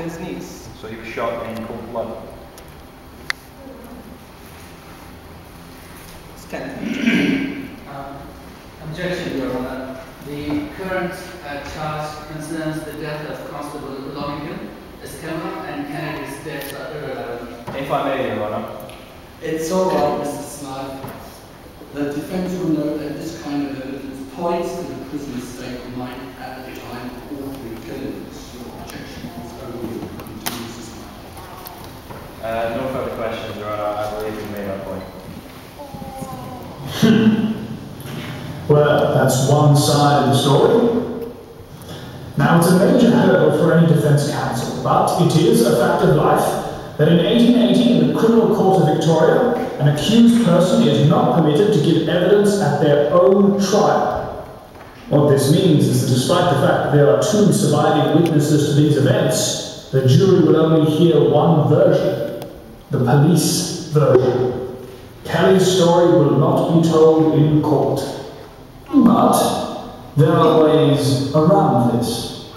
his knees. So he was shot in cold blood? Stand. Objection, Your Honour. The current charge concerns the death of Constable Lonergan as criminal, and Kennedy's deaths are irrelevant. If I may, Your Honour. It's all right, Mr. Smythe. The defence will note that this kind of evidence points to the prisoner's state of mind at the time of all three killings. Your objection is overruled. Continue, Mr. Smythe. No further questions, Your Honour. I believe you made our point. Well, that's one side of the story. Now, it's a major hurdle for any defence counsel, but it is a fact of life that in 1880 in the Criminal Court of Victoria, an accused person is not permitted to give evidence at their own trial. What this means is that despite the fact that there are two surviving witnesses to these events, the jury will only hear one version, the police version. Kelly's story will not be told in court. But there are ways around this.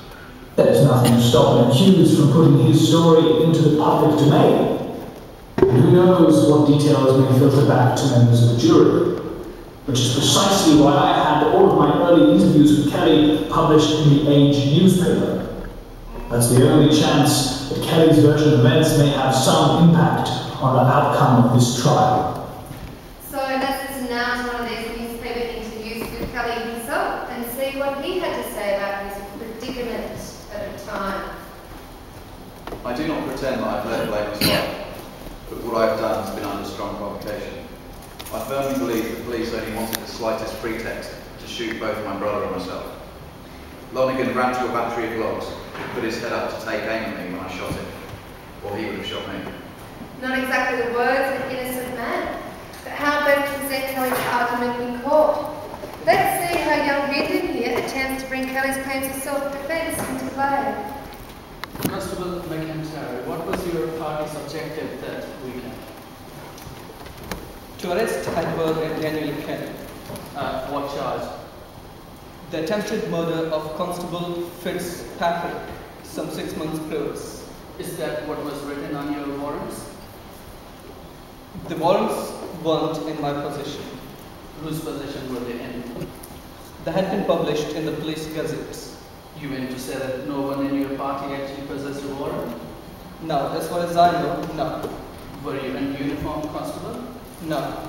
There's nothing to stop an accused from putting his story into the public domain. And who knows what details may filter back to members of the jury. Which is precisely why I had all of my early interviews with Kelly published in the Age newspaper. That's the only chance that Kelly's version of events may have some impact on the outcome of this trial. So let's listen now to one of these newspaper interviews with Kelly himself and see what he had to say about his predicament at the time. I do not pretend that I've let blameless life, but what I've done has been under strong provocation. I firmly believe the police only wanted the slightest pretext to shoot both my brother and myself. Lonergan ran to a battery of logs and put his head up to take aim at me when I shot him, or he would have shot me. Not exactly the words of an innocent man, but how best to present Kelly's argument in court. Let's see how young Hendon here attempts to bring Kelly's claims of self-defence into play. Constable McIntyre, what was your party's objective that weekend? To arrest Edward and Daniel Kelly. What charge? The attempted murder of Constable Fitzpatrick some 6 months previous. Is that what was written on your warrants? The warrants weren't in my possession. Whose possession were they in? They had been published in the police gazettes. You meant to say that no one in your party actually possessed a warrant? No, as far as I know, no. Were you in uniform, Constable? No.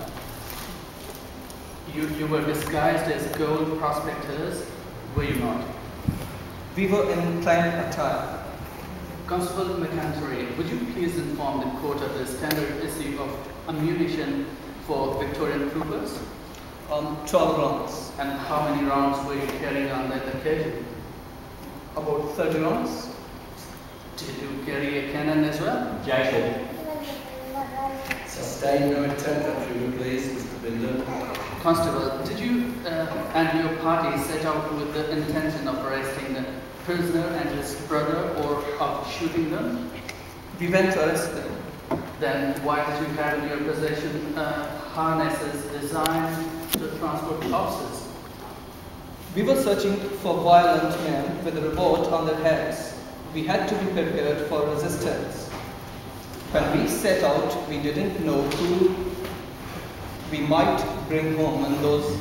You were disguised as gold prospectors, were you not? We were in crime attire. Constable McIntyre, would you please inform the court of the standard issue of ammunition for Victorian troopers? 12 rounds. And how many rounds were you carrying on that occasion? About 30 rounds. Did you carry a cannon as well? Objection. Sustain no interruption, please, Mr. Binder. Constable, did you and your party set out with the intention of arresting the prisoner and his brother, or of shooting them? We went to arrest them. Then why did you have in your possession harnesses designed to transport corpses? We were searching for violent men with a revolt on their heads. We had to be prepared for resistance. When we set out, we didn't know who we might bring home in those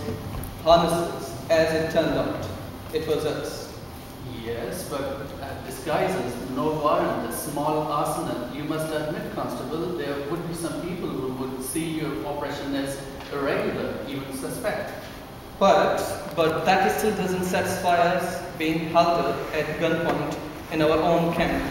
harnesses. As it turned out, it was us. Yes, but disguises, no warrant, a small arsenal. You must admit, Constable, there would be some people who would see your operation as irregular, even suspect. But that still doesn't satisfy us being held at gunpoint in our own camp.